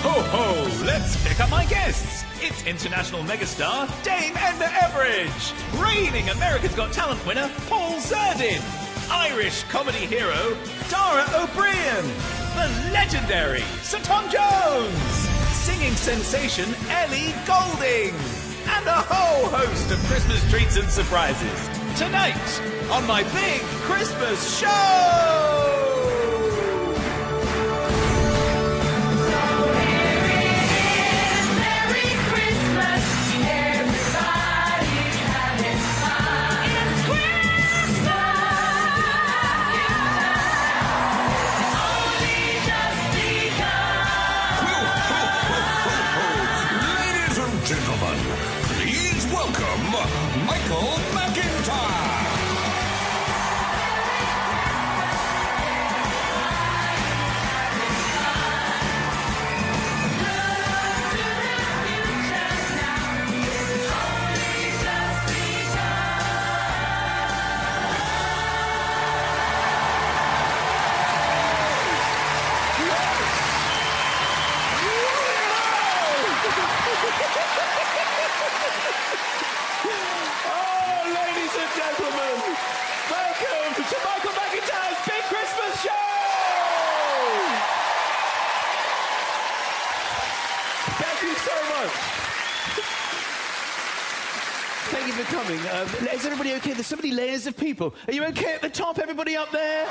Ho, ho! Let's pick up my guests. It's international megastar Dame Edna Everage, reigning America's Got Talent winner Paul Zerdin, Irish comedy hero Dara O'Brien, the legendary Sir Tom Jones, singing sensation Ellie Goulding, and a whole host of Christmas treats and surprises. Tonight on my big Christmas show! Gentlemen, please welcome McIntyre. Thank you for coming. Is everybody okay? There's so many layers of people. Are you okay at the top? Everybody up there?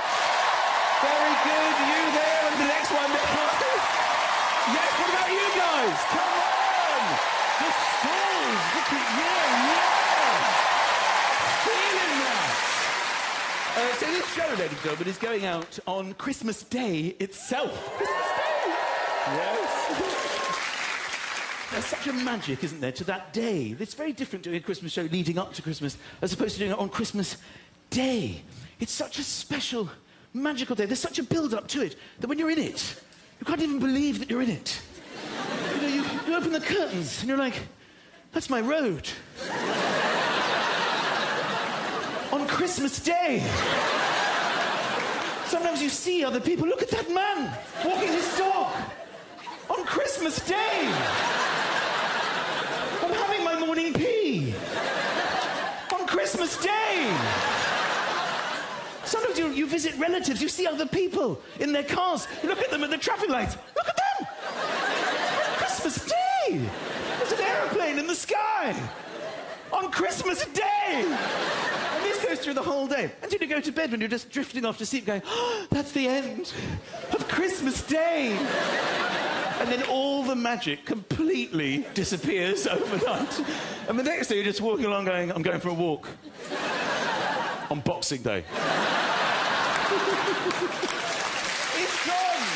Very good. You there and the next one. Yes, what about you guys? Come on! The stalls. Look at you. Yeah. Feeling that. So this show, ladies and gentlemen, is going out on Christmas Day itself. Christmas Day! Yes. There's such a magic, isn't there, to that day? It's very different doing a Christmas show leading up to Christmas as opposed to doing it on Christmas Day. It's such a special, magical day. There's such a build-up to it that when you're in it, you can't even believe that you're in it. You know, you open the curtains and you're like, that's my road. On Christmas Day. Sometimes you see other people. Look at that man walking his dog on Christmas Day. I'm having my morning pee on Christmas Day. Sometimes you visit relatives, you see other people in their cars. You look at them at the traffic lights. Look at them! On Christmas Day! There's an aeroplane in the sky on Christmas Day! And this goes through the whole day. Until you go to bed when you're just drifting off to sleep going, oh, that's the end of Christmas Day. And then all the magic completely disappears overnight. And the next day you're just walking along going, I'm going for a walk. On Boxing Day. It's gone!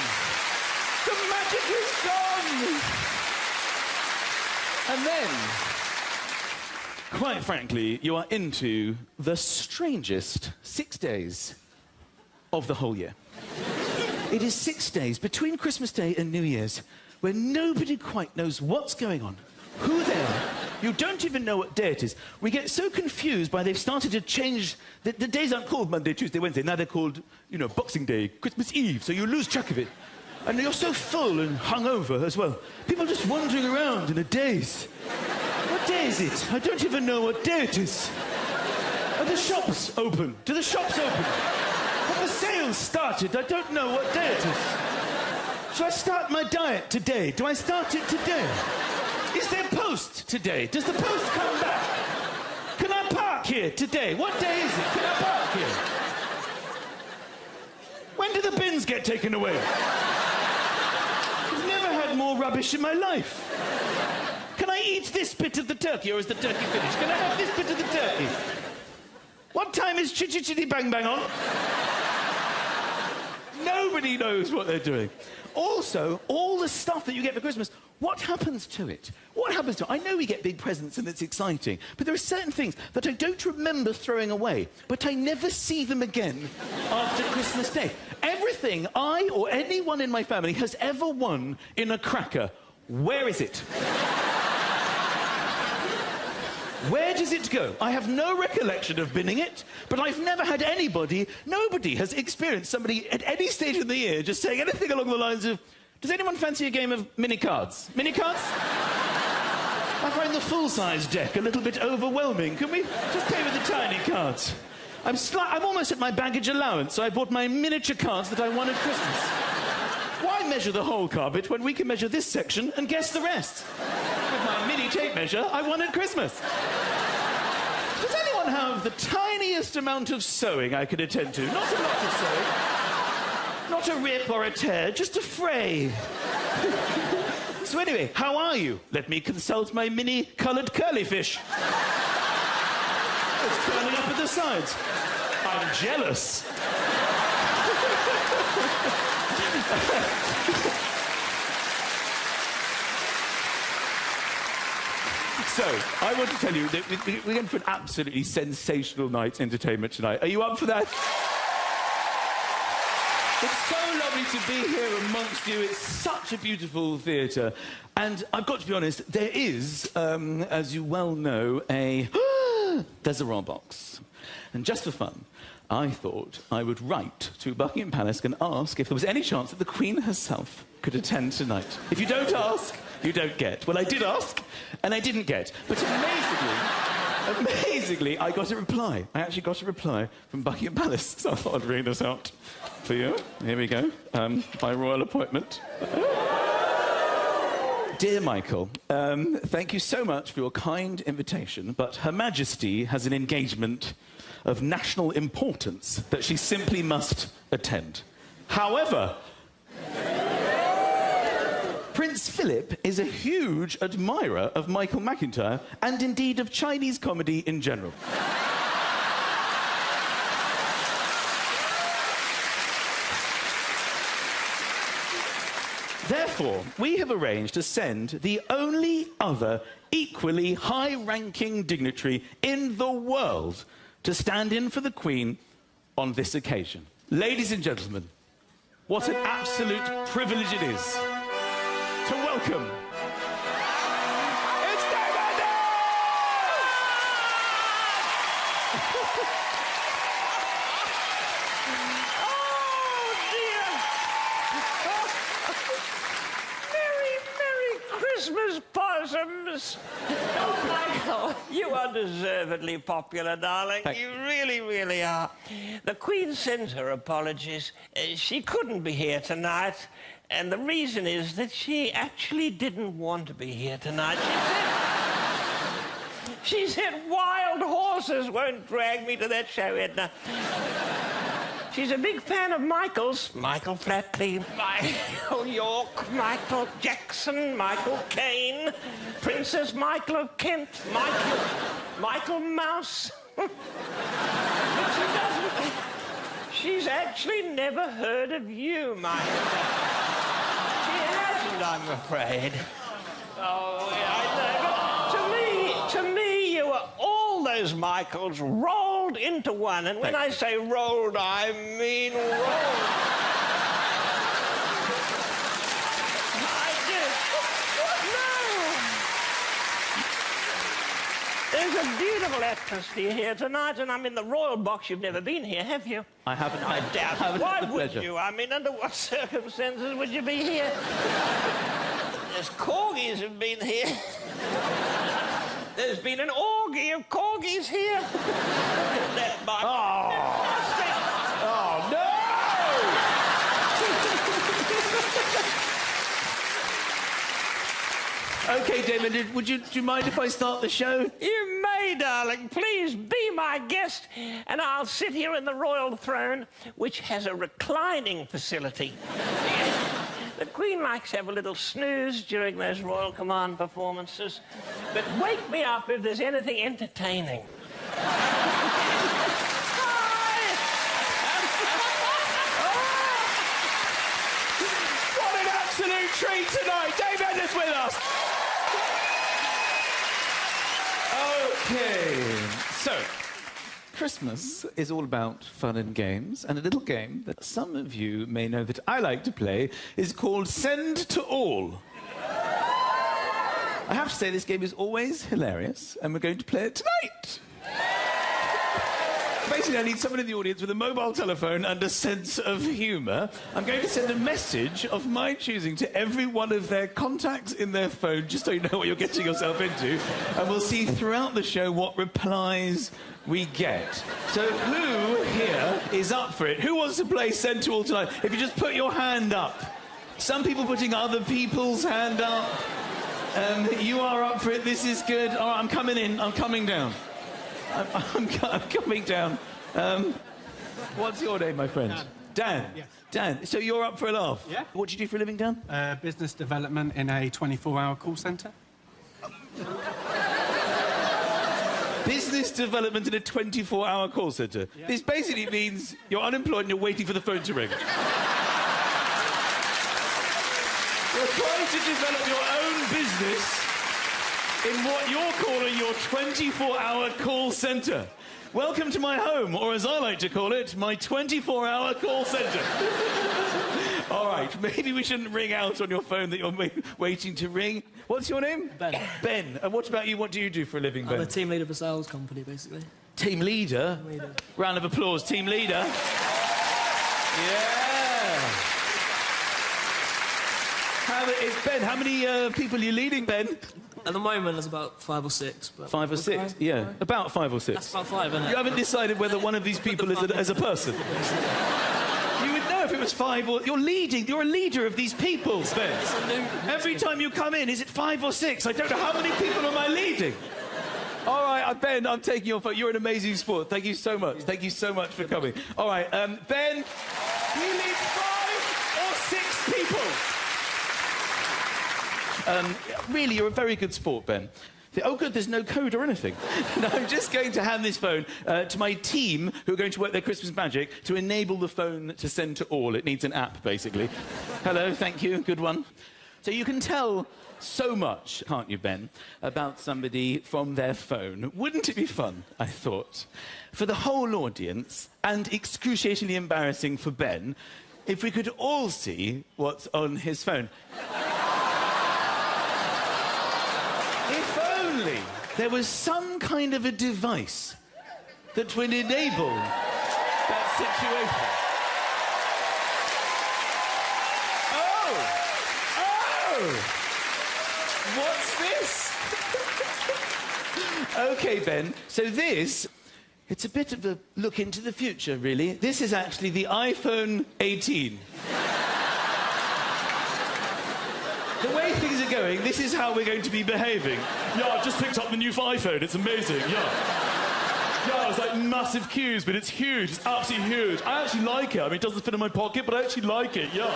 The magic is gone! And then, quite frankly, you are into the strangest 6 days of the whole year. It is 6 days between Christmas Day and New Year's where nobody quite knows what's going on, who they are. You don't even know what day it is. We get so confused by they've started to change... The days aren't called Monday, Tuesday, Wednesday. Now they're called, you know, Boxing Day, Christmas Eve, so you lose track of it. And you're so full and hungover as well. People just wandering around in a daze. What day is it? I don't even know what day it is. Are the shops open? Do the shops open? Have the sales started? I don't know what day it is. Shall I start my diet today? Do I start it today? Is there post today? Does the post come back? Can I park here today? What day is it? Can I park here? When do the bins get taken away? I've never had more rubbish in my life. Can I eat this bit of the turkey or is the turkey finished? Can I have this bit of the turkey? What time is Chitty Chitty Bang Bang on? Nobody knows what they're doing. Also, all the stuff that you get for Christmas, what happens to it? What happens to it? I know we get big presents and it's exciting, but there are certain things that I don't remember throwing away, but I never see them again after Christmas Day. Everything I or anyone in my family has ever won in a cracker, where is it? Where does it go? I have no recollection of binning it, but I've never had nobody has experienced somebody at any stage in the year just saying anything along the lines of, Does anyone fancy a game of mini-cards? Mini-cards? I find the full-size deck a little bit overwhelming. Can we just play with the tiny cards? I'm almost at my baggage allowance, so I bought my miniature cards that I won at Christmas. Why measure the whole carpet when we can measure this section and guess the rest? With my mini tape measure I won at Christmas. Does anyone have the tiniest amount of sewing I could attend to? Not a lot of sewing. Not a rip or a tear, just a fray. So anyway, how are you? Let me consult my mini-coloured curly fish. It's curling up at the sides. I'm jealous. So, I want to tell you that we're going for an absolutely sensational night's entertainment tonight. Are you up for that? It's so lovely to be here amongst you. It's such a beautiful theatre. And I've got to be honest, there is, as you well know, there's a roll box. And just for fun, I thought I would write to Buckingham Palace and ask if there was any chance that the Queen herself could attend tonight. If you don't ask, you don't get. Well, I did ask, and I didn't get. But amazingly, I got a reply. I actually got a reply from Buckingham Palace. So I thought I'd read this out for you. Here we go. By royal appointment. Dear Michael, thank you so much for your kind invitation, but Her Majesty has an engagement of national importance that she simply must attend. However, Prince Philip is a huge admirer of Michael McIntyre and indeed of Chinese comedy in general. Therefore, we have arranged to send the only other equally high-ranking dignitary in the world to stand in for the Queen on this occasion. Ladies and gentlemen, what an absolute privilege it is to welcome... It's David! Oh, dear! Merry Christmas, possums! Oh, Michael, you are deservedly popular, darling. You really are. The Queen sends her apologies. She couldn't be here tonight, and the reason is that she actually didn't want to be here tonight. She said wild horses won't drag me to that show, Edna. She's a big fan of Michael's. Michael Flatley, Michael York, Michael Jackson, Michael Caine, Princess Michael of Kent, Michael Mouse. But she doesn't... She's actually never heard of you, Michael. She hasn't, I'm afraid. Oh, yeah, I know. But to me, you are all those Michaels rolled into one. And when I say rolled, I mean rolled. I do. No. There's a beautiful atmosphere here tonight, and I'm in the royal box. You've never been here, have you? I haven't. I doubt it. Why would you? I mean, under what circumstances would you be here? There's corgis have been here. There's been an orgy of corgis here. Oh, no! OK, Damon, do you mind if I start the show? You may, darling. Please be my guest, and I'll sit here in the royal throne, which has a reclining facility. The Queen likes to have a little snooze during those Royal Command performances. But wake me up if there's anything entertaining. What an absolute treat tonight! Dave Edna's with us! OK, so... Christmas is all about fun and games, and a little game that some of you may know that I like to play is called Send to All. I have to say, this game is always hilarious, and we're going to play it tonight. Basically, I need someone in the audience with a mobile telephone and a sense of humour. I'm going to send a message of my choosing to every one of their contacts in their phone, just so you know what you're getting yourself into. And we'll see throughout the show what replies we get. So who here is up for it? Who wants to play Send to All tonight? If you just put your hand up. Some people putting other people's hand up. You are up for it. This is good. All right, I'm coming in. I'm coming down. I'm coming down. What's your name, my friend? Dan. Dan. Yes. Dan. So you're up for a laugh? Yeah. What do you do for a living, Dan? Business development in a 24-hour call centre. Business development in a 24-hour call centre. Yeah. This basically means you're unemployed and you're waiting for the phone to ring. You're trying to develop your own business in what you're calling your 24-hour call centre. Welcome to my home, or as I like to call it, my 24-hour call centre. All right, maybe we shouldn't ring out on your phone that you're waiting to ring. What's your name? Ben. Ben. And what about you? What do you do for a living, Ben? I'm a team leader for a sales company, basically. Team leader? Round of applause, team leader. Yeah. Ben, how many people are you leading, Ben? At the moment, there's about 5 or 6. But 5 or 6? Yeah, about 5 or 6. That's about 5, isn't it? You haven't decided whether one of these people is a person. You would know if it was 5 or... You're a leader of these people, Ben. Every time you come in, is it 5 or 6? I don't know how many people am I leading. All right, Ben, I'm taking your phone. You're an amazing sport. Thank you so much. Thank you so much for coming. All right, Ben, you lead 5 or 6 people. Really, you're a very good sport, Ben. Oh, good, there's no code or anything. No, I'm just going to hand this phone to my team, who are going to work their Christmas magic to enable the phone to send to all. It needs an app, basically. Hello, thank you, good one. So you can tell so much, can't you, Ben, about somebody from their phone. Wouldn't it be fun, I thought, for the whole audience, and excruciatingly embarrassing for Ben, if we could all see what's on his phone? If only there was some kind of a device that would enable that situation. Oh! What's this? OK, Ben, so this, it's a bit of a look into the future, really. This is actually the iPhone 18. The way things are going, this is how we're going to be behaving. Yeah, I've just picked up the new iPhone. It's amazing, yeah. Yeah, it's like massive queues, but it's huge. It's absolutely huge. I actually like it. I mean, it doesn't fit in my pocket, but I actually like it, yeah.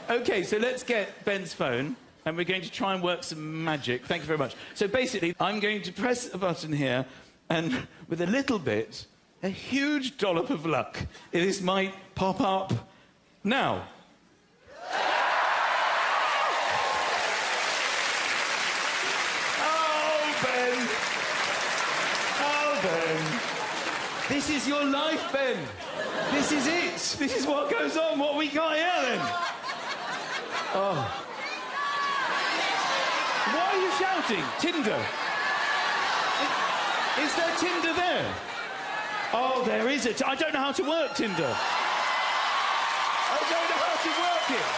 OK, so let's get Ben's phone, and we're going to try and work some magic. Thank you very much. So basically, I'm going to press a button here, and with a little bit, a huge dollop of luck, this might pop up now. This is your life, Ben. This is it. This is what goes on, what we got here, then. Oh. Why are you shouting? Tinder. Is there Tinder there? Oh, there is it. I don't know how to work Tinder. I don't know how to work it.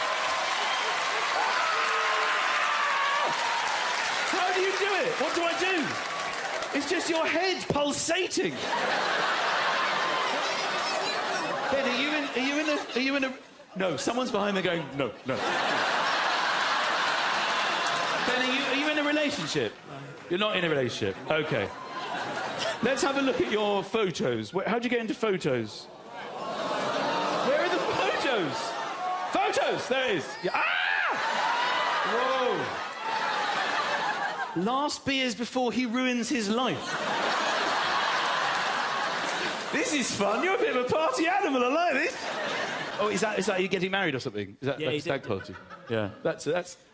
How do you do it? What do I do? It's just your head pulsating. Ben, are you in a... No, someone's behind there going, no. Ben, are you in a relationship? No. You're not in a relationship? OK. Let's have a look at your photos. How'd you get into photos? Where are the photos? Photos! There it is. Yeah. Ah! Whoa. Last beers before he ruins his life. This is fun. You're a bit of a party animal. I like this. Oh, is that you getting married or something? Is that like a stag party? Yeah, that's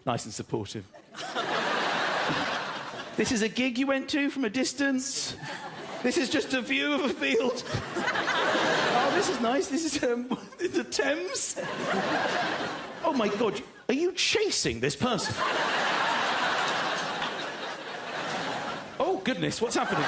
nice and supportive. This is a gig you went to from a distance. This is just a view of a field. Oh, this is nice. This is the Thames. Oh my God, are you chasing this person? Oh goodness, what's happening?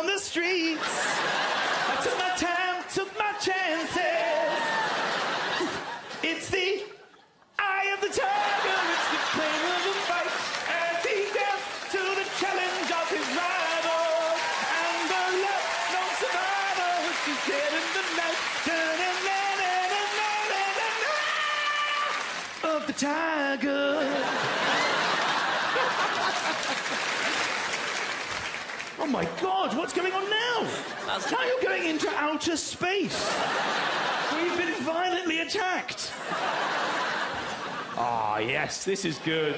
the streets. I took my time, took my chances. It's the eye of the tiger, it's the claim of the fight. As he danced to the challenge of his rival. And the left known survivor, which is dead in the night. Of the tiger. Oh my God, what's going on now? Now you're going into outer space. We've been violently attacked. Ah, yes, this is good.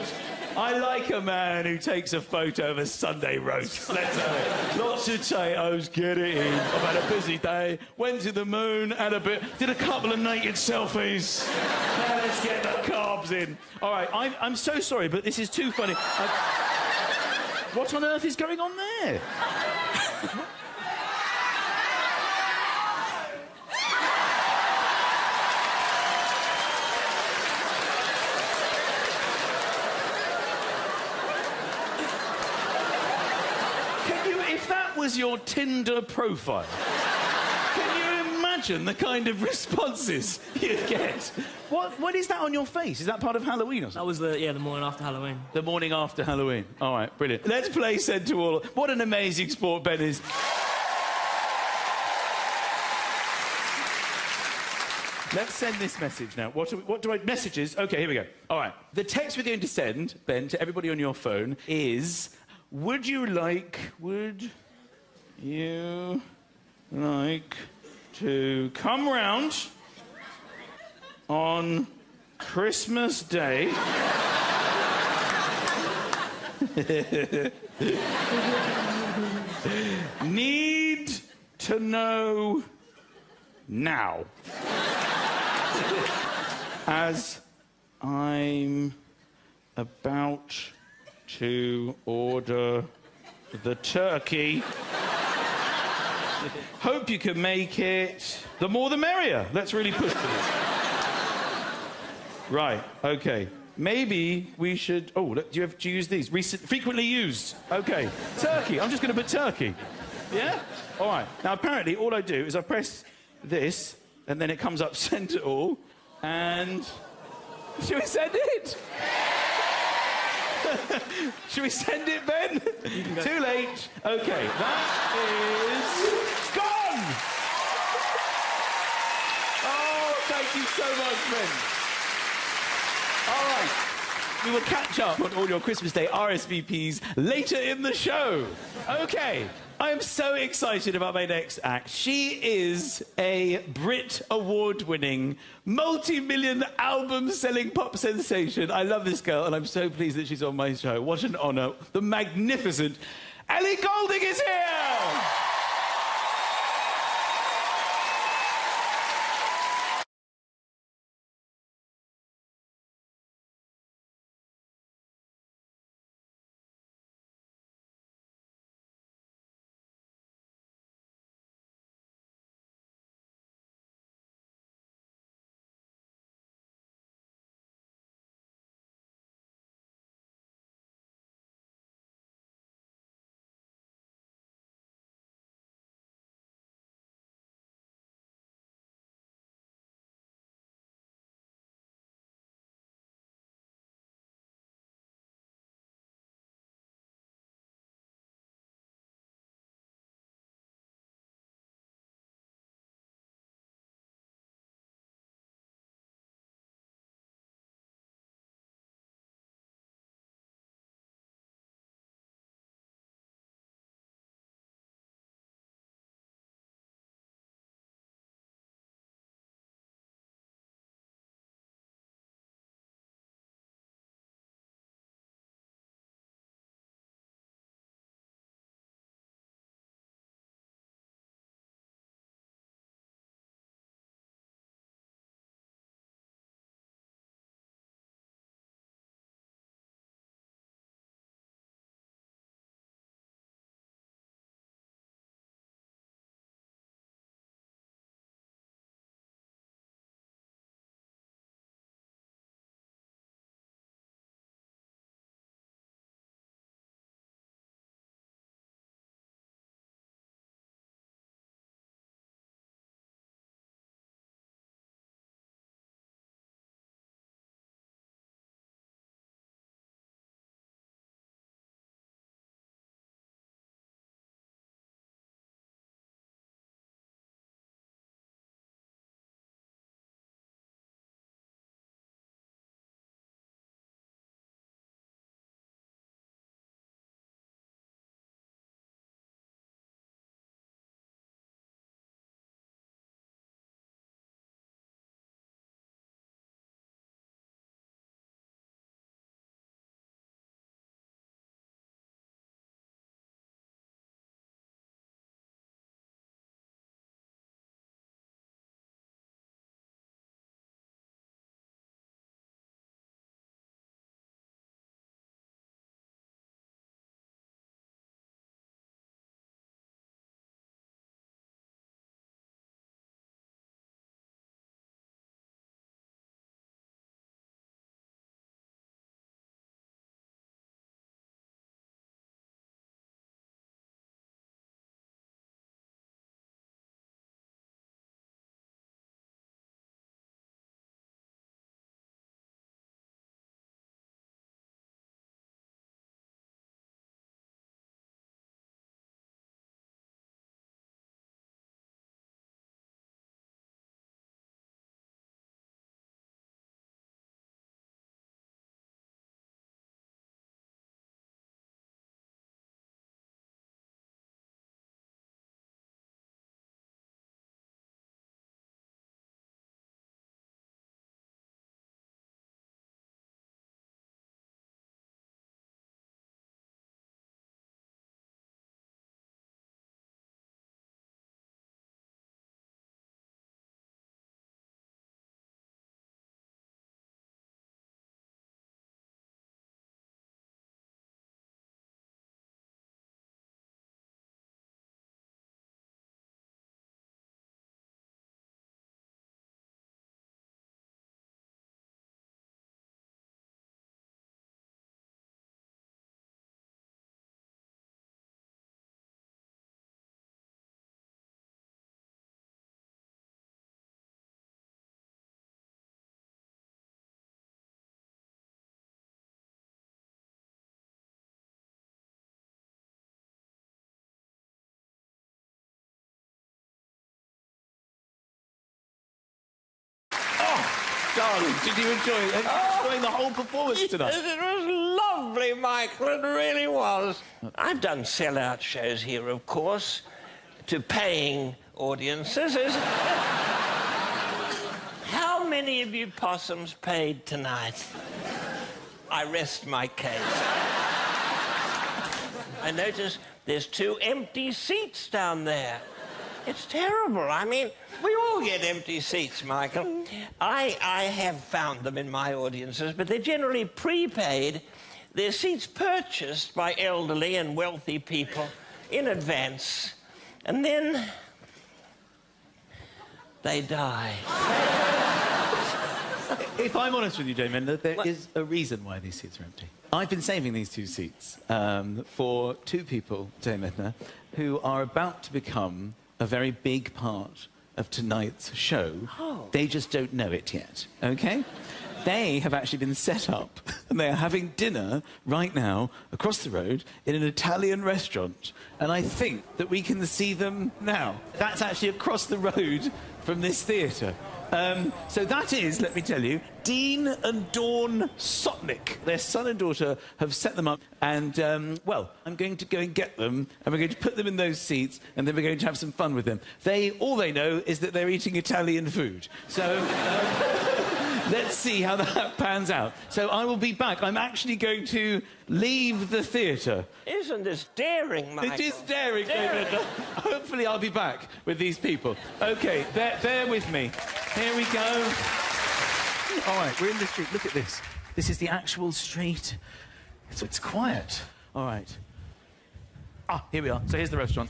I like a man who takes a photo of a Sunday roast. Let's have it. Lots of potatoes, get it in. I've had a busy day, went to the moon, did a couple of naked selfies. Now let's get the carbs in. All right, I'm so sorry, but this is too funny. What on earth is going on there? If that was your Tinder profile, can you imagine the kind of responses you'd get? What is that on your face? Is that part of Halloween or something? That was the morning after Halloween. The morning after Halloween. All right, brilliant. Let's play Send to All. What an amazing sport Ben is. Let's send this message now. Messages? Okay, here we go. All right. The text we're going to send, Ben, to everybody on your phone is... Would you like to come round on Christmas Day? Need to know now. As I'm about to order the turkey. Hope you can make it. The more the merrier. Let's really push for this. Right, okay. Maybe we should... Oh, look, do you use these? Frequently used. Okay. Turkey. I'm just going to put turkey. Yeah? All right. Now, apparently, all I do is I press this, and then it comes up send to all, and... Should we send it? Should we send it, Ben? Too late. Okay, that is gone! Oh, thank you so much, Ben. All right. We will catch up on all your Christmas Day RSVPs later in the show. Okay. I am so excited about my next act. She is a Brit award-winning, multi-million album-selling pop sensation. I love this girl, and I'm so pleased that she's on my show. What an honour. The magnificent Ellie Goulding is here! Darling, did you enjoy it? Are you enjoying the whole performance tonight? It was lovely, Michael. It really was. I've done sell-out shows here, of course, to paying audiences. How many of you possums paid tonight? I rest my case. I notice there's 2 empty seats down there. It's terrible. I mean, we all get empty seats, Michael. I have found them in my audiences, but they're generally prepaid. They're seats purchased by elderly and wealthy people in advance. And then they die. If I'm honest with you, Damon, there is a reason why these seats are empty. I've been saving these 2 seats for 2 people, Damon, who are about to become a very big part of tonight's show. Oh. They just don't know it yet, OK? They have actually been set up, and they are having dinner right now across the road in an Italian restaurant. And I think that we can see them now. That's actually across the road from this theatre. So that is, let me tell you, Dean and Dawn Sotnick. Their son and daughter have set them up, and, well, I'm going to go and get them, and we're going to put them in those seats, and then we're going to have some fun with them. All they know is that they're eating Italian food. So... let's see how that pans out. So I will be back. I'm actually going to leave the theatre. Isn't this daring, Michael? It is daring, David. Hopefully I'll be back with these people. OK, bear with me. Here we go. All right, we're in the street. Look at this. This is the actual street. So it's quiet. All right. Ah, here we are. So here's the restaurant.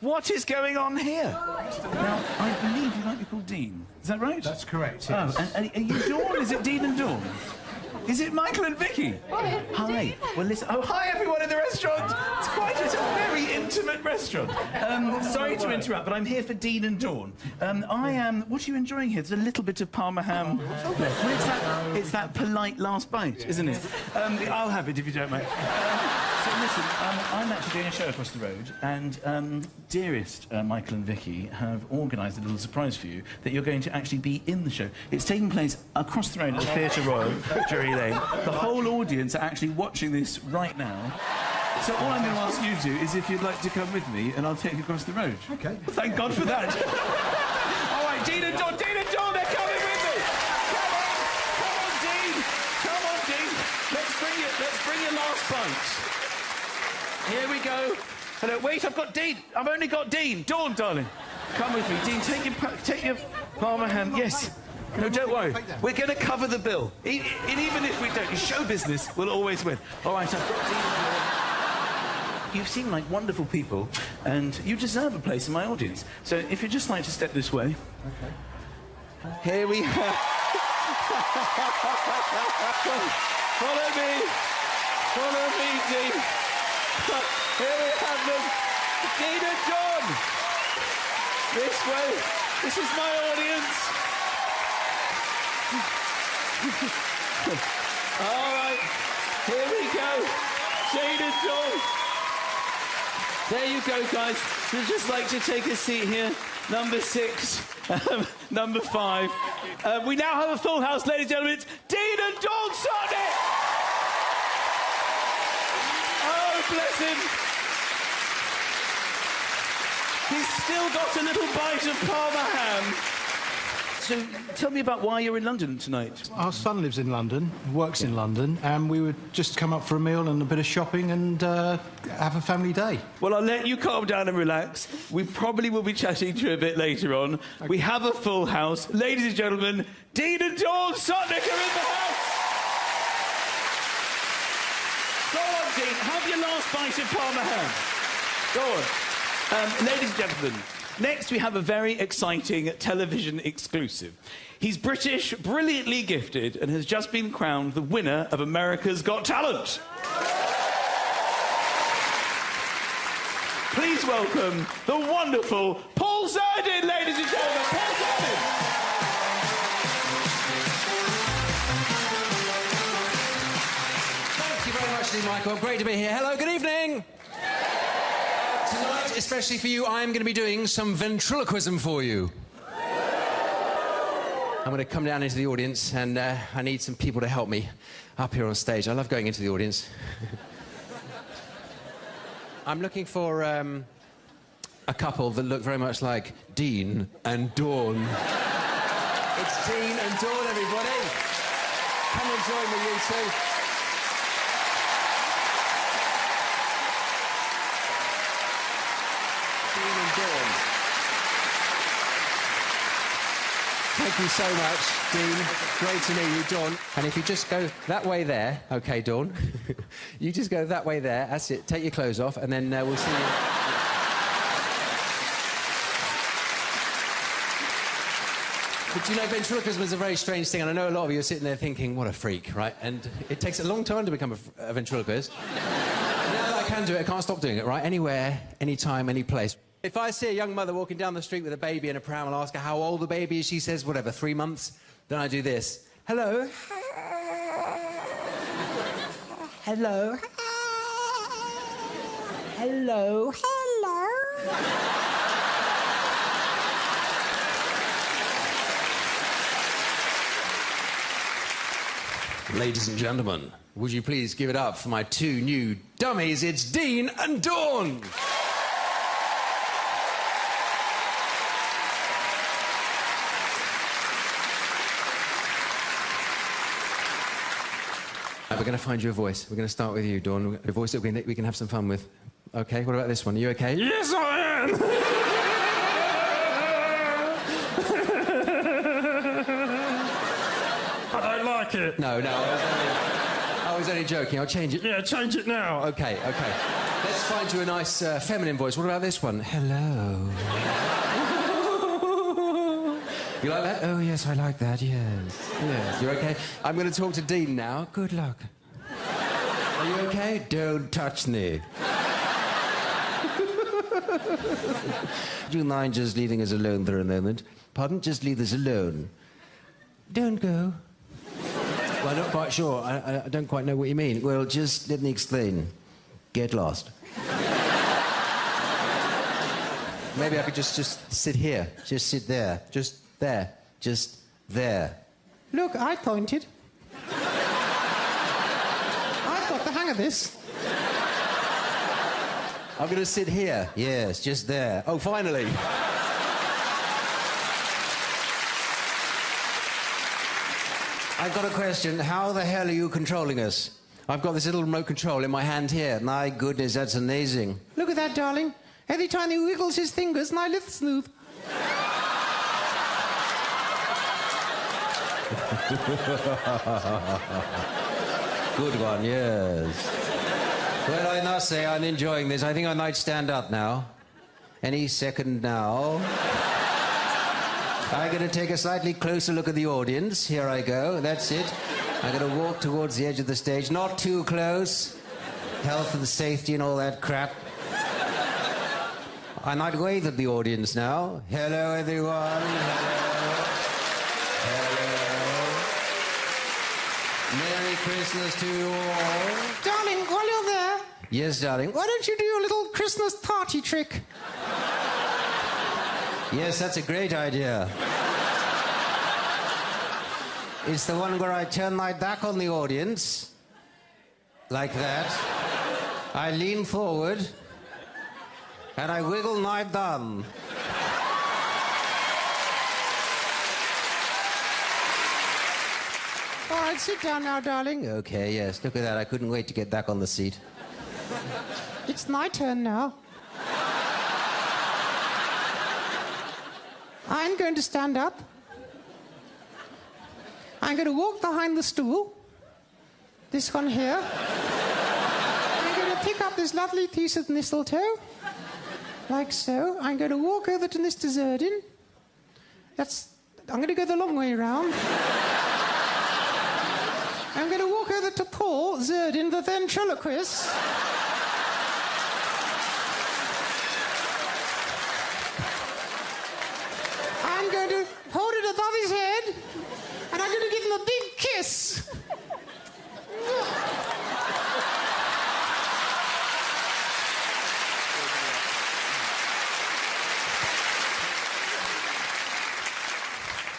What is going on here? Now, I believe you might be called Dean. Is that right? That's correct, Oh, yes. and are you Dawn? Is it Dean and Dawn? Is it Michael and Vicky? Hi. Well, listen. Oh, hi, everyone in the restaurant. It's a very intimate restaurant. Sorry to interrupt, but I'm here for Dean and Dawn. I am... What are you enjoying here? There's a little bit of Parma ham. Well, it's that polite last bite, isn't it? I'll have it if you don't mind. So listen, I'm actually doing a show across the road, and dearest Michael and Vicky have organised a little surprise for you that you're going to actually be in the show. It's taking place across the road at the Theatre Royal, Drury Lane. The whole audience are actually watching this right now. So all I'm going to ask you to do is if you'd like to come with me, and I'll take you across the road. OK. Thank God for that. All right, Dean and Dawn, they're coming with me. Come on, Dean. Come on, Dean. Let's bring your last bite. Here we go. Hello, wait, I've got Dean. I've only got Dean. Dawn, darling. Come with me. Dean, take your Parma ham. Yes. No, don't worry. We're going to cover the bill. Even if we don't, show business will always win. All right, I've got Dean. You seem like wonderful people, and you deserve a place in my audience. So if you'd just like to step this way. OK. Here we are. Follow me. Follow me, Dean. Here we have them. Dean and Dawn. This way. This is my audience. All right. Here we go. Dean and Dawn. There you go, guys. You'd just like to take a seat here. Number 6. Number 5. We now have a full house, ladies and gentlemen. It's Dean and Dawn Sotnick. Oh, bless him. He's still got a little bite of Parma ham. So, tell me about why you're in London tonight. Our son lives in London, works in London, and we would just come up for a meal and a bit of shopping and have a family day. Well, I'll let you calm down and relax. We probably will be chatting to you a bit later on. Okay. We have a full house. Ladies and gentlemen, Dean and Dawn Sotnick are in the house. Go on, Dean. Have your last bite of Parma ham. Go on. Ladies and gentlemen, next we have a very exciting television exclusive. He's British, brilliantly gifted, and has just been crowned the winner of America's Got Talent. Please welcome the wonderful Paul Zerdin, ladies and gentlemen. Paul Zerdin. Thank you very much, Lee Michael. Great to be here. Hello, good evening. Tonight, especially for you, I'm going to be doing some ventriloquism for you. I'm going to come down into the audience, and I need some people to help me up here on stage. I love going into the audience. I'm looking for a couple that look very much like Dean and Dawn. It's Dean and Dawn, everybody. Come and join me, you two. Dean and Dawn. Thank you so much, Dean. Great to meet you, Dawn. And if you just go that way there, OK, Dawn, you just go that way there, that's it. Take your clothes off, and then we'll see you. But you know, ventriloquism is a very strange thing, and I know a lot of you are sitting there thinking, what a freak, right? And it takes a long time to become a ventriloquist. Now that I can do it, I can't stop doing it, right? Anywhere, anytime, any place. If I see a young mother walking down the street with a baby in a pram, I'll ask her how old the baby is. She says, whatever, 3 months. Then I do this. Hello? Hello? Hello? Hello? Ladies and gentlemen, would you please give it up for my two new dummies? It's Dean and Dawn! We're going to find you a voice. We're going to start with you, Dawn. A voice that we can have some fun with. OK, what about this one? Are you OK? Yes, I am! I don't like it. No, I was only joking. I'll change it. Yeah, change it now. OK. Let's find you a nice feminine voice. What about this one? Hello. You like that? Oh, yes, I like that, yes. Yes. You're OK? I'm going to talk to Dean now. Good luck. Are you OK? Don't touch me. Do you mind just leaving us alone for a moment? Pardon? Just leave us alone. Don't go. Well, I'm not quite sure. I don't quite know what you mean. Well, just let me explain. Get lost. Maybe I could just sit here. Just sit there. Just there. Just there. Look, I pointed. I've got the hang of this. I'm going to sit here. Yes, just there. Oh, finally. I've got a question. How the hell are you controlling us? I've got this little remote control in my hand here. My goodness, that's amazing. Look at that, darling. Every time he wiggles his fingers, my lips smooth. Good one, yes. Well, I must say, I'm enjoying this. I think I might stand up now. Any second now. I'm going to take a slightly closer look at the audience. Here I go. That's it. I'm going to walk towards the edge of the stage. Not too close. Health and safety and all that crap. I might wave at the audience now. Hello, everyone. Hello. Merry Christmas to you all. Darling, while you're there... Yes, darling. Why don't you do your little Christmas party trick? Yes, that's a great idea. It's the one where I turn my back on the audience, like that. I lean forward, and I wiggle my bum. All right, sit down now, darling. Okay, yes, look at that. I couldn't wait to get back on the seat. It's my turn now. I'm going to stand up. I'm going to walk behind the stool. This one here. I'm going to pick up this lovely piece of mistletoe. Like so. I'm going to walk over to Mr. Zerdin. I'm going to go the long way round. I'm going to walk over to Paul Zerdin, the ventriloquist. I'm going to hold it above his head, and I'm going to give him a big kiss.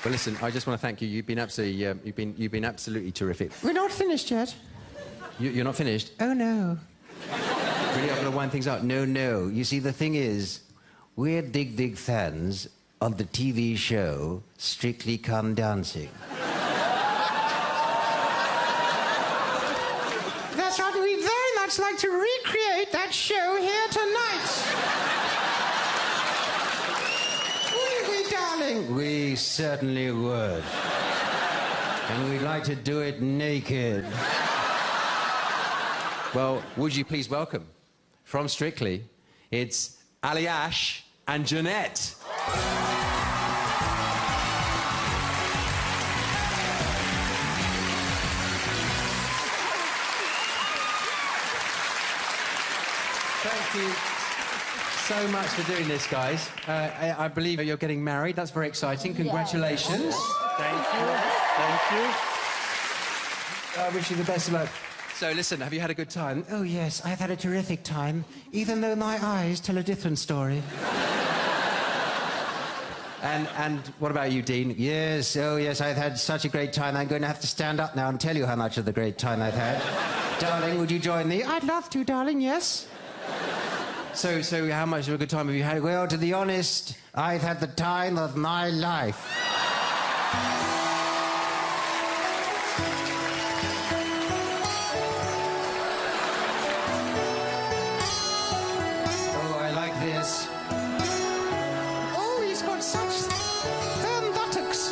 Well, listen, I just want to thank you. You've been absolutely, you've been absolutely terrific. We're not finished yet. You're not finished? Oh, no. Really, I'm going to wind things up. No, no. You see, the thing is, we're big fans of the TV show Strictly Come Dancing. That's right. We'd very much like to recreate that show here tonight. Wouldn't we, darling? We certainly would. And we'd like to do it naked. Well, would you please welcome, from Strictly, it's Ali Ash and Jeanette. Thank you so much for doing this, guys. I believe you're getting married. That's very exciting. Congratulations. Thank you. Thank you. I wish you the best of luck. So, listen, have you had a good time? Oh, yes, I've had a terrific time, even though my eyes tell a different story. And what about you, Dean? Yes, oh yes, I've had such a great time. I'm going to have to stand up now and tell you how much of the great time I've had. Darling, would you join me? I'd love to, darling, yes. So how much of a good time have you had? Well, to be honest, I've had the time of my life. Oh, I like this. Oh, he's got such firm buttocks.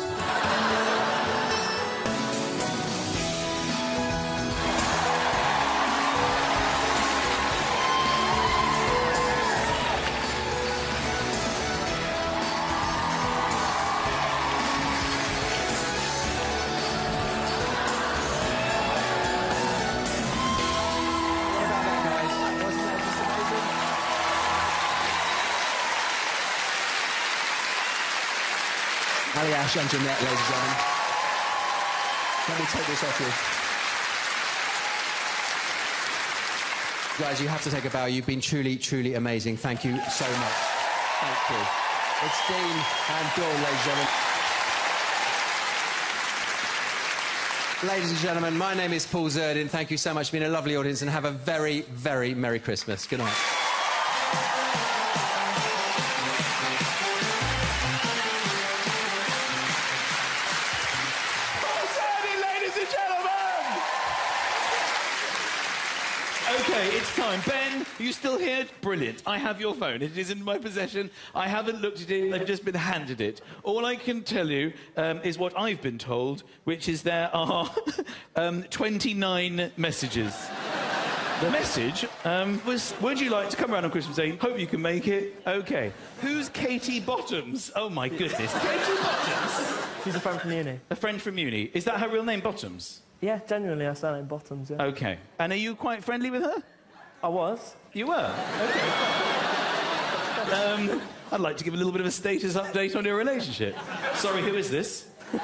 Ali Ash and Jeanette, ladies and gentlemen. Let me take this off you. Guys, you have to take a bow. You've been truly amazing. Thank you so much. Thank you. It's Dean and Dawn, ladies and gentlemen. Ladies and gentlemen, my name is Paul Zerdin. Thank you so much. It's been a lovely audience, and have a very Merry Christmas. Good night. Okay, it's time. Ben, are you still here? Brilliant. I have your phone. It is in my possession. I haven't looked at it. I've just been handed it. All I can tell you is what I've been told, which is there are 29 messages. The message was, would you like to come around on Christmas Day? Hope you can make it. Okay. Who's Katie Bottoms? Oh, my goodness. Katie Bottoms? She's a friend from uni. A friend from uni. Is that her real name, Bottoms? Yeah, genuinely, I surname Bottoms, yeah. Okay. And are you quite friendly with her? I was. You were? Okay. I'd like to give a little bit of a status update on your relationship. Sorry, who is this? But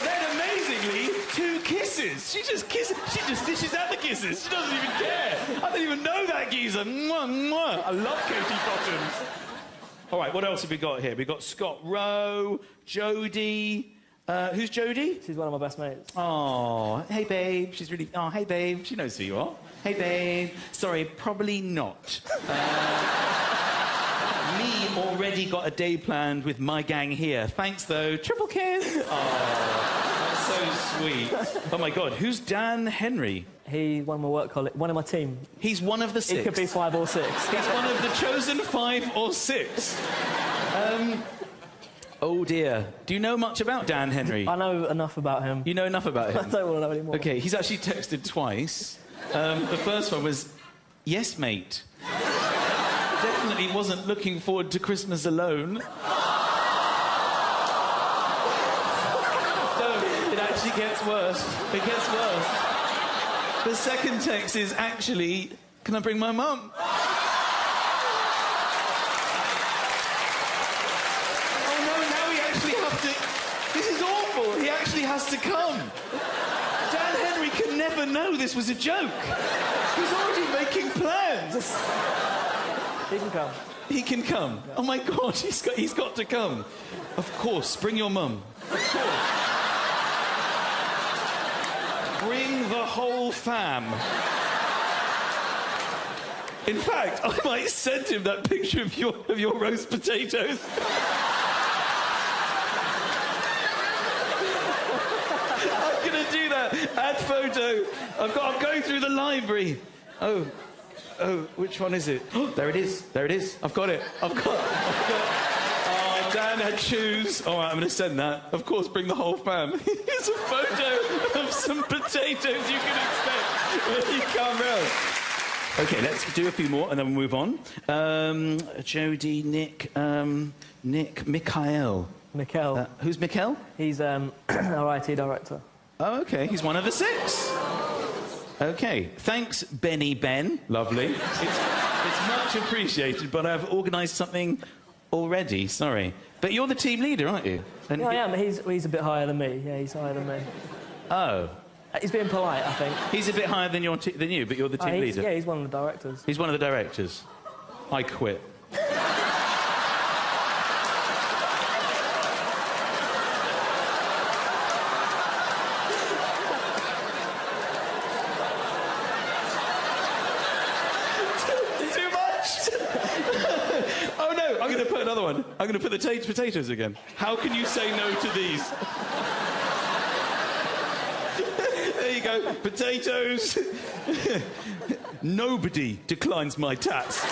then, amazingly, 2 kisses. She just kisses. She just dishes out the kisses. She doesn't even care. I don't even know that geezer. Mwah, mwah. I love Katie Bottoms. All right, what else have we got here? We've got Scott Rowe, Jodie. Who's Jodie? She's one of my best mates. Oh, hey, babe. She's really... Oh, hey, babe. She knows who you are. Hey, babe. Sorry, probably not. Me already got a day planned with my gang here. Thanks, though. Triple kiss. Oh, that's so sweet. Oh, my God. Who's Dan Henry? He's one of my work colleagues, one of my team. He's one of the 6. It could be 5 or 6. He's one of the chosen 5 or 6. Oh, dear. Do you know much about Dan Henry? I know enough about him. You know enough about him? I don't want to know anymore. OK, he's actually texted twice. The first one was, yes, mate. Definitely wasn't looking forward to Christmas alone. So, it actually gets worse. It gets worse. The second text is actually, can I bring my mum? Oh no, now we actually have to... This is awful. He actually has to come. Dan Henry can never know this was a joke. He's already making plans. He can come. He can come. Oh my God, he's got to come. Of course, bring your mum. Of course. Bring the whole fam. In fact, I might send him that picture of your roast potatoes. I'm gonna do that. Add photo. I'm going through the library. Oh, which one is it? Oh, there it is. There it is. I've got it. I've got. Oh, Dan had shoes. All right, I'm gonna send that. Of course, bring the whole fam. Here's a photo of some potatoes you can expect when you come round. Okay, let's do a few more and then we'll move on. Jodie, Nick, Mikhail. Mikhail. Who's Mikhail? He's our IT director. Oh, okay. He's one of the 6. Okay. Thanks, Benny Ben. Lovely. It's much appreciated, but I've organised something already. Sorry. But you're the team leader, aren't you? And Yeah, I am. He's a bit higher than me. Yeah, he's higher than me. Oh. He's being polite, I think. He's a bit higher than you, but you're the team leader. Yeah, he's one of the directors. He's one of the directors. I quit. Too much? Oh no, I'm going to put another one. I'm going to put the potatoes again. How can you say no to these? There you go, potatoes. Nobody declines my tats.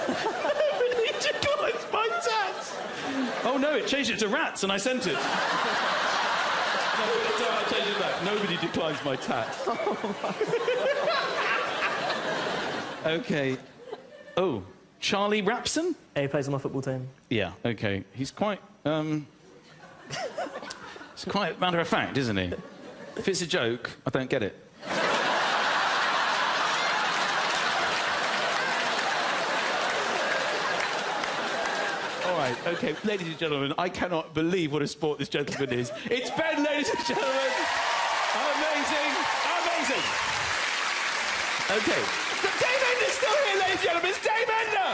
Nobody declines my tats. Oh no, it changed it to rats and I sent it. No, that's all right, I'll change it back. Nobody declines my tats. Okay. Oh, Charlie Rapson? Yeah, he plays on my football team. Yeah, okay. He's quite, it's quite matter of fact, isn't he? If it's a joke, I don't get it. All right, okay, ladies and gentlemen, I cannot believe what a sport this gentleman is. It's Ben, ladies and gentlemen. Amazing, amazing. Okay, Dave Ender's still here, ladies and gentlemen. It's Dave Ender.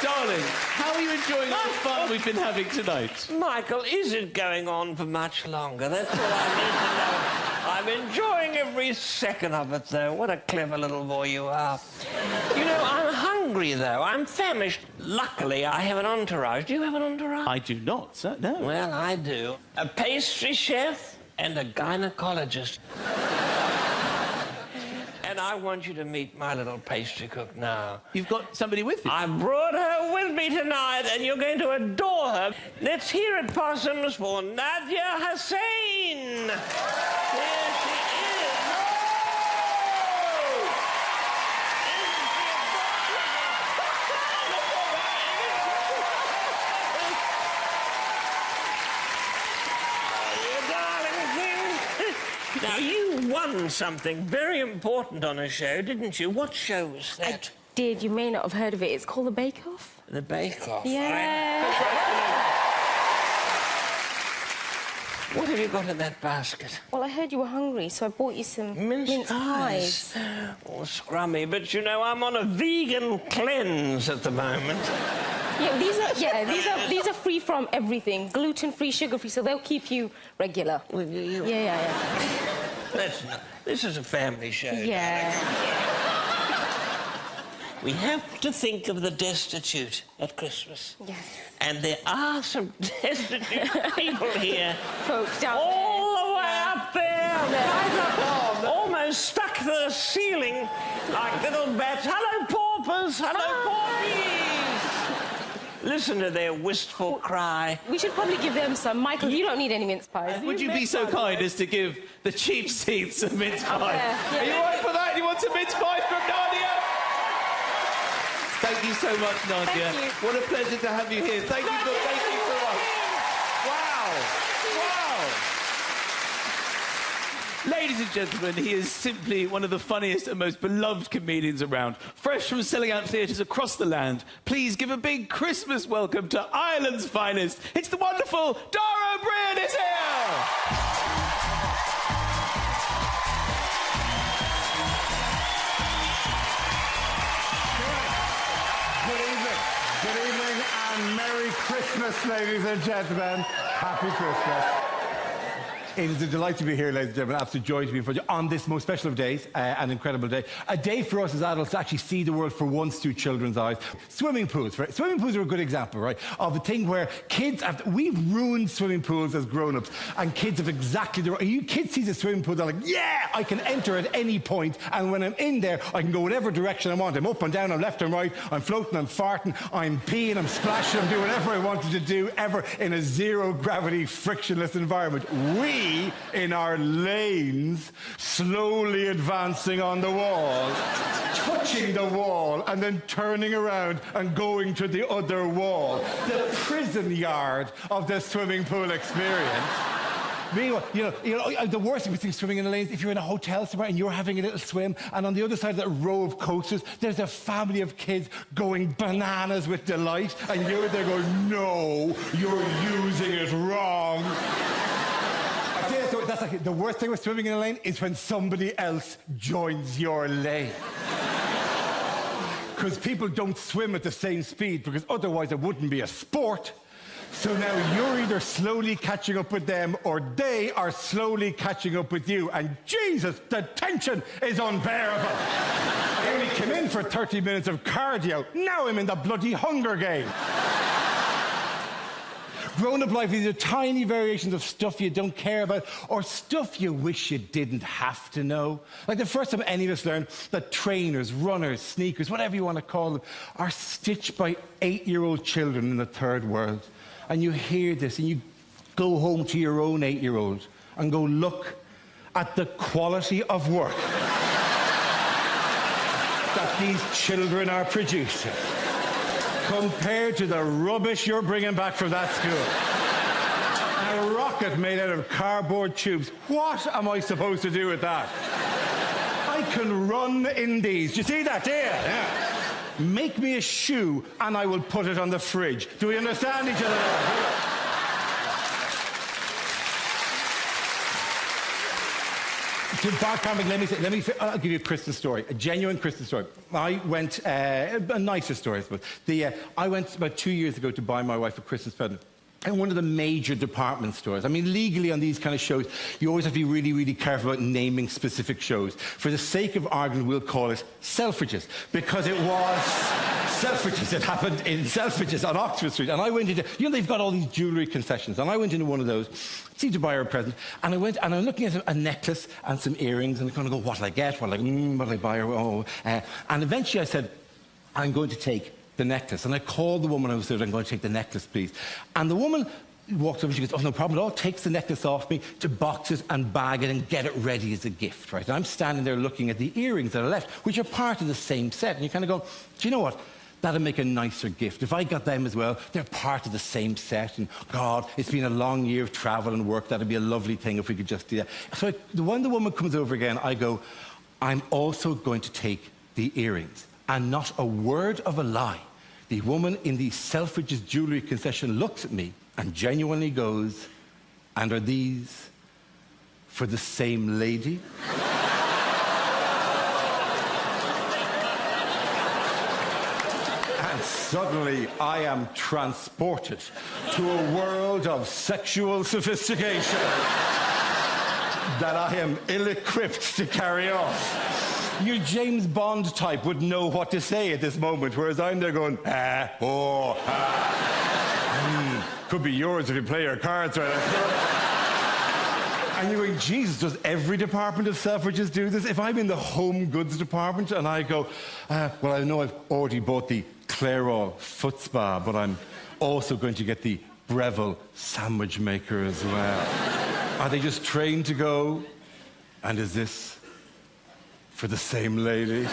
Darling, how are you enjoying all the fun we've been having tonight? Michael, is it going on for much longer? That's all I need to know. I'm enjoying every second of it, though. What a clever little boy you are. You know, I'm hungry, though. I'm famished. Luckily, I have an entourage. Do you have an entourage? I do not, sir, no. Well, I do. A pastry chef and a gynecologist. And I want you to meet my little pastry cook now. You've got somebody with you? I brought her with me tonight, and you're going to adore her. Let's hear it, Possums, for Nadia Hussain. Here she is. Now, you won something very important on a show, didn't you? What show was that? I did. You may not have heard of it. It's called The Bake Off. The Bake Off. Yeah. What have you got in that basket? Well, I heard you were hungry, so I bought you some mince pies. Oh, scrummy. But, you know, I'm on a vegan cleanse at the moment. Yeah, these are free from everything. Gluten-free, sugar-free, so they'll keep you regular. Yeah. This is a family show. Yeah. We have to think of the destitute at Christmas. Yes. And there are some destitute people here. Folks down all the way up there. Almost stuck to the ceiling like little bats. Hello, paupers. Hello, paupies. Listen to their wistful cry. We should probably give them some. Michael, you don't need any mince pies. Would you be so kind as to give the cheap seats some mince pies? Yeah. Are you all right for that? You want some mince pies from Nadia? Thank you so much, Nadia. Thank you. What a pleasure to have you here. Thank you so much. Wow. Ladies and gentlemen, he is simply one of the funniest and most beloved comedians around. Fresh from selling out theatres across the land, please give a big Christmas welcome to Ireland's finest. It's the wonderful Dara O'Brien is here! Christmas, ladies and gentlemen. Happy Christmas. It is a delight to be here, ladies and gentlemen. Absolute joy to be in front of you on this most special of days, an incredible day. A day for us as adults to actually see the world for once through children's eyes. Swimming pools, right? Swimming pools are a good example, right, of a thing where kids have... We've ruined swimming pools as grown-ups, and kids have exactly the... You kids see the swimming pool, they're like, yeah, I can enter at any point, and when I'm in there, I can go whatever direction I want. I'm up and down, I'm left and right, I'm floating, I'm farting, I'm peeing, I'm splashing, I'm doing whatever I wanted to do ever in a zero-gravity, frictionless environment. We, in our lanes, slowly advancing on the wall, touching the wall, and then turning around and going to the other wall. The prison yard of the swimming pool experience. Meanwhile, the worst thing with swimming in the lanes, if you're in a hotel somewhere and you're having a little swim, and on the other side of that row of coasters, there's a family of kids going bananas with delight, and you're there going, no, you're using it wrong. So that's like the worst thing with swimming in a lane is when somebody else joins your lane. Because people don't swim at the same speed, because otherwise it wouldn't be a sport. So now you're either slowly catching up with them or they are slowly catching up with you. And Jesus, the tension is unbearable. I only came in for 30 minutes of cardio. Now I'm in the bloody Hunger Games. Grown-up life, these are tiny variations of stuff you don't care about or stuff you wish you didn't have to know. Like the first time any of us learned that trainers, runners, sneakers, whatever you want to call them, are stitched by 8-year-old children in the third world. And you hear this and you go home to your own 8-year-old and go, look at the quality of work that these children are producing, compared to the rubbish you're bringing back from that school. A rocket made out of cardboard tubes. What am I supposed to do with that? I can run in these. Do you see that there? Yeah. Make me a shoe and I will put it on the fridge. Do we understand each other? I'll give you a Christmas story, a genuine Christmas story. I went, a nicer story, I suppose. I went about 2 years ago to buy my wife a Christmas present in one of the major department stores. I mean, legally on these kind of shows, you always have to be really, really careful about naming specific shows. For the sake of argument, we'll call it Selfridges, because it was Selfridges. It happened in Selfridges on Oxford Street. And I went into, they've got all these jewellery concessions, and I went into one of those, seemed to buy her a present, and I went, and I'm looking at a necklace and some earrings, and I kind of go, what'll I get? What'll I buy her? Oh. And eventually I said, I'm going to take the necklace. And I called the woman I was with, I'm going to take the necklace, please. And the woman walks over and she goes, oh, no problem at all, takes the necklace off me to box it and bag it and get it ready as a gift, right? And I'm standing there looking at the earrings that are left, which are part of the same set. And you kind of go, do you know what? That'd make a nicer gift. If I got them as well, they're part of the same set. And God, it's been a long year of travel and work. That'd be a lovely thing if we could just do that. So when the woman comes over again, I go, I'm also going to take the earrings. And not a word of a lie, the woman in the Selfridges jewellery concession looks at me and genuinely goes, and are these for the same lady? And suddenly I am transported to a world of sexual sophistication that I am ill-equipped to carry off. Your James Bond type would know what to say at this moment, whereas I'm there going, could be yours if you play your cards right. And you're going, Jesus, does every department of Selfridges do this? If I'm in the home goods department and I go, well, I know I've already bought the Clairol foot spa, but I'm also going to get the Breville sandwich maker as well. Are they just trained to go, and is this for the same lady?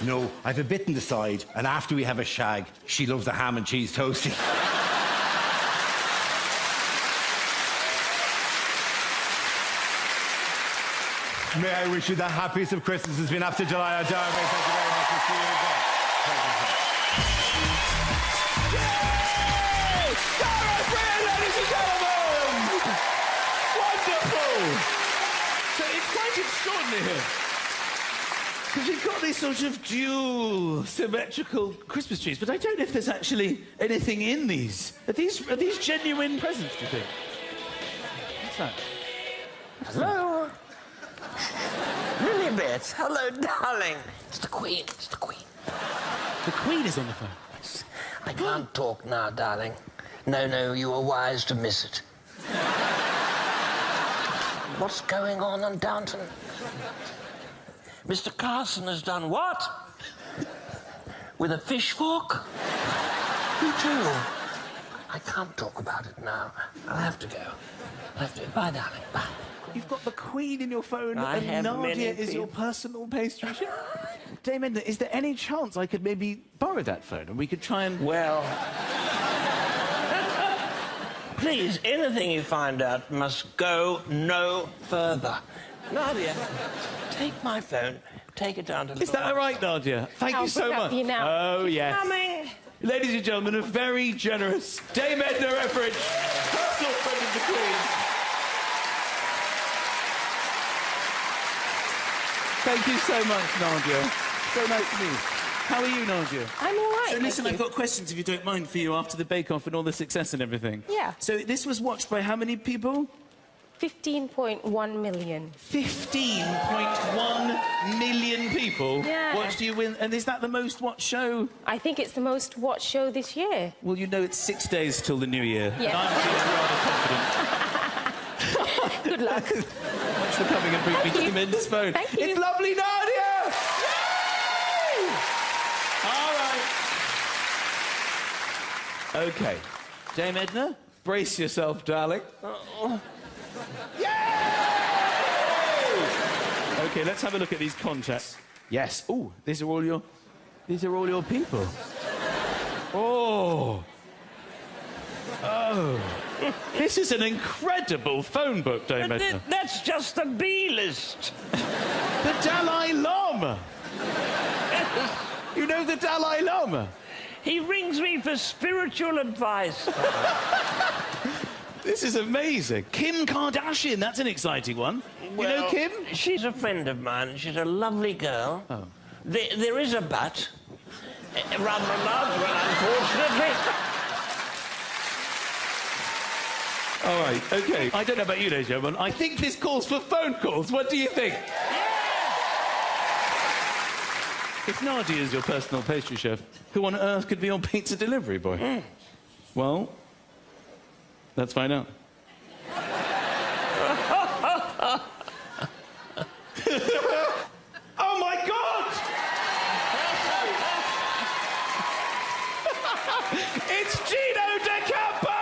No, I've a bit in the side, and after we have a shag, she loves a ham and cheese toastie. May I wish you the happiest of Christmas. It's been up to July. Thank you very much. We'll see you again. Ladies and gentlemen! Wonderful! So it's quite extraordinary here. Because we've got these sort of dual symmetrical Christmas trees, but I don't know if there's actually anything in these. Are these genuine presents, do you think? What's that? Hello? Lilibet, hello, darling. It's the Queen, it's the Queen. The Queen is on the phone. I can't talk now, darling. No, you were wise to miss it. What's going on Downton? Mr. Carson has done what? With a fish fork? Who told? I can't talk about it now. I'll have to go. Bye, darling. Bye. You've got the Queen in your phone, I and have Nadia many is your personal pastry chef. Dame Edna, is there any chance I could maybe borrow that phone and we could try and... Well... Please, anything you find out must go no further. Nadia, take my phone. Take it down to... Is that all right, Nadia? Thank you so much. You now. Oh, yes. Coming. Ladies and gentlemen, a very generous Dame Edna Etheridge, personal friend of the Queen. Thank you so much, Nadia. So nice to meet you. How are you, Nadia? I'm all right. So listen, thank I've got questions, if you don't mind, for you after the bake-off and all the success and everything. Yeah. So this was watched by how many people? 15.1 million. 15.1 million people watched you win. And is that the most watched show? I think it's the most watched show this year. Well, you know it's 6 days till the new year. Yeah. And I'm feeling rather confident. Good luck. Thanks for coming and bringing me Dame Edna's phone. Thank you. It's lovely, Nadia! Yay! All right. OK. Dame Edna, brace yourself, darling. Yay! OK, let's have a look at these contacts. Yes. Oh, these are all your people. Oh. Oh. This is an incredible phone book, Dame Edna. That's just the B-list. The Dalai Lama. You know the Dalai Lama? He rings me for spiritual advice. This is amazing. Kim Kardashian, that's an exciting one. Well, you know Kim? She's a friend of mine. She's a lovely girl. Oh. There is a but. Rather a large one, unfortunately. All right, OK. I don't know about you, ladies and gentlemen. I think this calls for phone calls. What do you think? If Nadia is your personal pastry chef, who on earth could be your pizza delivery boy? Well, let's find out. Oh, my God! It's Gino De Campo!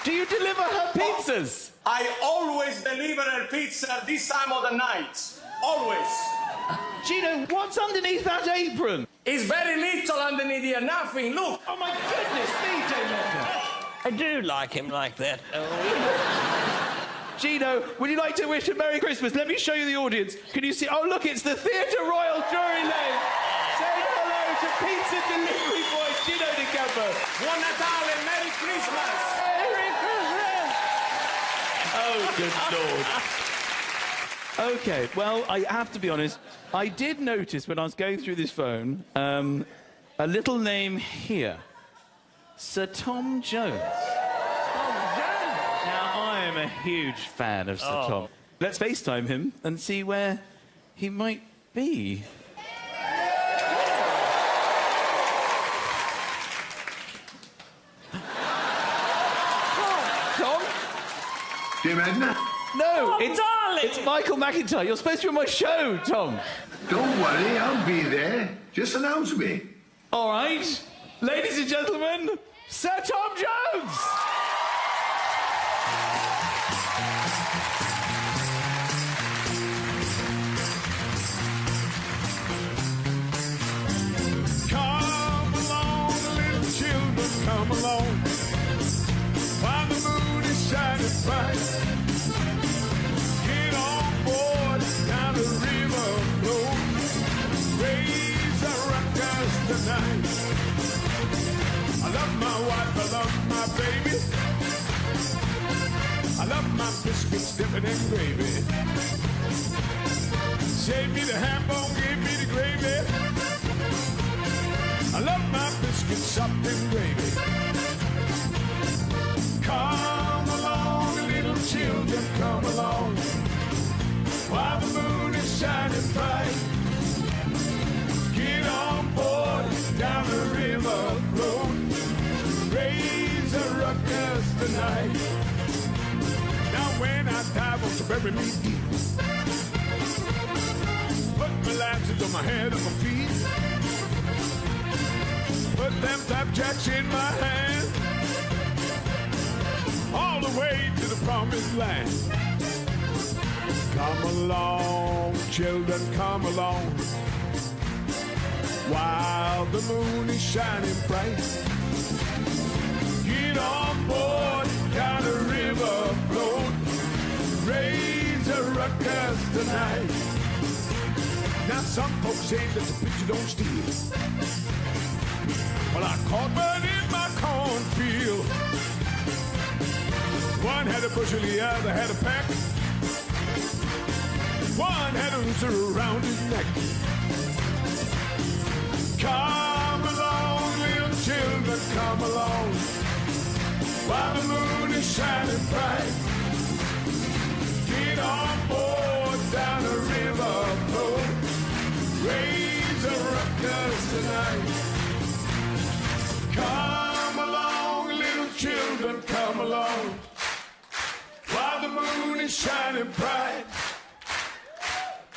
Do you deliver her pizzas? I always deliver a pizza this time of the night. Always. Gino, what's underneath that apron? It's very little underneath here, nothing. Look. Oh, my goodness me, Dame Edna. I do like him like that. Gino, would you like to wish a Merry Christmas? Let me show you the audience. Can you see? Oh, look, it's the Theatre Royal Drury Lane. Say hello to pizza delivery boy Gino De Campo. Buon Natale, Merry Christmas. Merry Christmas! Oh, good Lord. OK, well, I have to be honest. I did notice when I was going through this phone a little name here. Sir Tom Jones. Now, I am a huge fan of Sir Tom. Let's FaceTime him and see where he might be. Tom? Dame Edna? No, darling! it's Michael McIntyre. You're supposed to be on my show, Tom. Don't worry, I'll be there. Just announce me. All right. Ladies and gentlemen, Sir Tom Jones! Come along, little children, come along. While the moon is shining bright. Get on board, now the river flows. Raise our ruckus tonight. I love my wife, I love my baby. I love my my biscuits dipping in gravy. Save me the ham bone, give me the gravy. I love my biscuits sopped in gravy. Come along, little children, come along, while the moon is shining bright. Get on board down the river road. Raise a ruckus tonight. Now when I die, won't you bury me deep? Put my lances on my head and my feet. Put them flapjacks in my hand. All the way to the promised land. Come along, children, come along, while the moon is shining bright. Get on board down the river float. Raise a ruckus tonight. Now some folks say that the picture don't steal. Well, I caught one in my cornfield. One had a bushel, the other had a pack. One had a rooster around his neck. Come along, little children, come along, while the moon is shining bright. Get on board down the river float. Raise a ruckus tonight. Come along, little children, come along, while the moon is shining bright.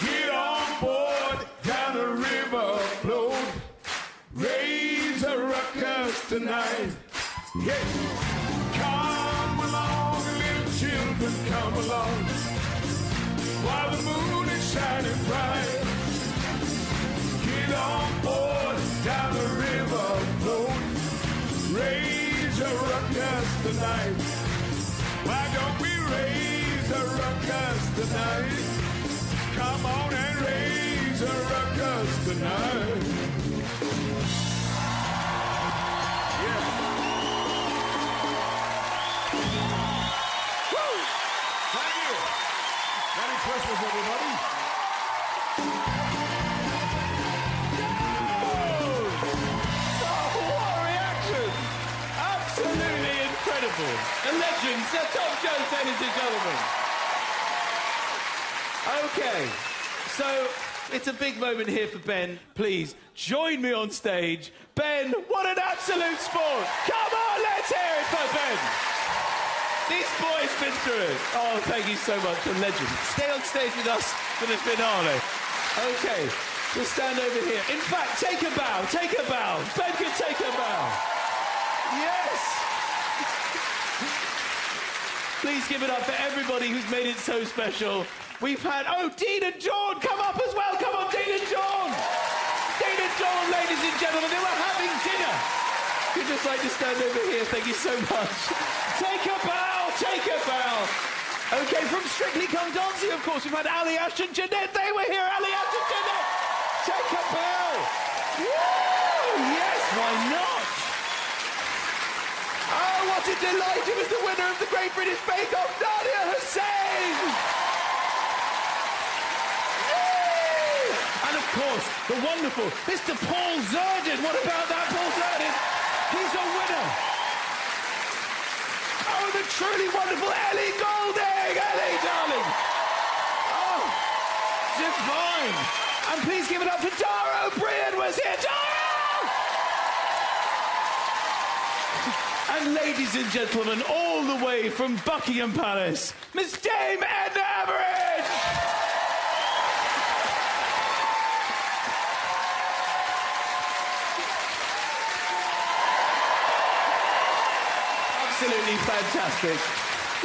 Get on board down the river float. Raise a ruckus tonight. Yeah. Come along, little children, come along, while the moon is shining bright. Get on board down the river float. Raise a ruckus tonight. Why don't we raise a ruckus tonight? Come on and raise a ruckus tonight. Yeah. Woo! Thank you. Merry Christmas, everybody. Absolutely incredible. A legend, Sir Tom Jones, ladies and gentlemen. Okay, so it's a big moment here for Ben. Please, join me on stage. Ben, what an absolute sport. Come on, let's hear it for Ben. These boys been through it. Oh, thank you so much, a legend. Stay on stage with us for the finale. Okay, we'll stand over here. In fact, take a bow, take a bow. Ben can take a bow. Yes! Please give it up for everybody who's made it so special. We've had, oh, Dean and Dawn, come up as well. Come on, Dean and Dawn. Dean and Dawn, ladies and gentlemen, they were having dinner. You'd just like to stand over here. Thank you so much. Take a bow, take a bow. Okay, from Strictly Come Dancing, of course, we've had Ali, Ash and Jeanette. They were here, Ali, Ash and Jeanette. Take a bow. Woo! Yes, why not? Oh, what a delight! It was the winner of the Great British Bake Off, Nadia Hussain! Yay! And of course, the wonderful Mr. Paul Zerdin. What about that, Paul Zerdin? He's a winner. Oh, the truly wonderful Ellie Goulding! Ellie, darling! Oh, divine! And please give it up for Dara O'Brien was here. Dara! And ladies and gentlemen, all the way from Buckingham Palace, Miss Dame Edna Everett! Absolutely fantastic.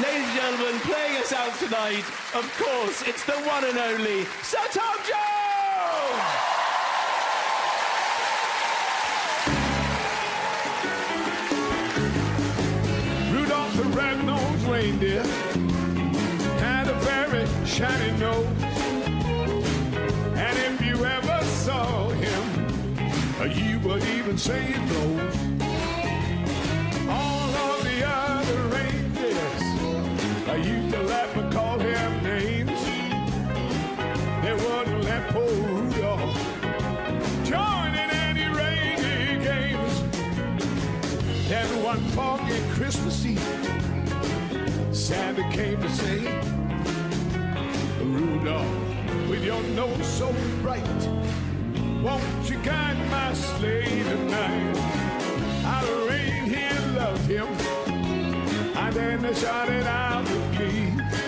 Ladies and gentlemen, playing us out tonight, of course, it's the one and only Sir Tom Jones! Rudolph the red-nosed reindeer had a very shiny nose. And if you ever saw him, you would even say it glows. All of the other reindeers used to laugh Christmas Eve, Santa came to say, Rudolph, with your nose so bright, won't you guide my sleigh tonight? I'll reindeer loved him, and then they shouted out with glee.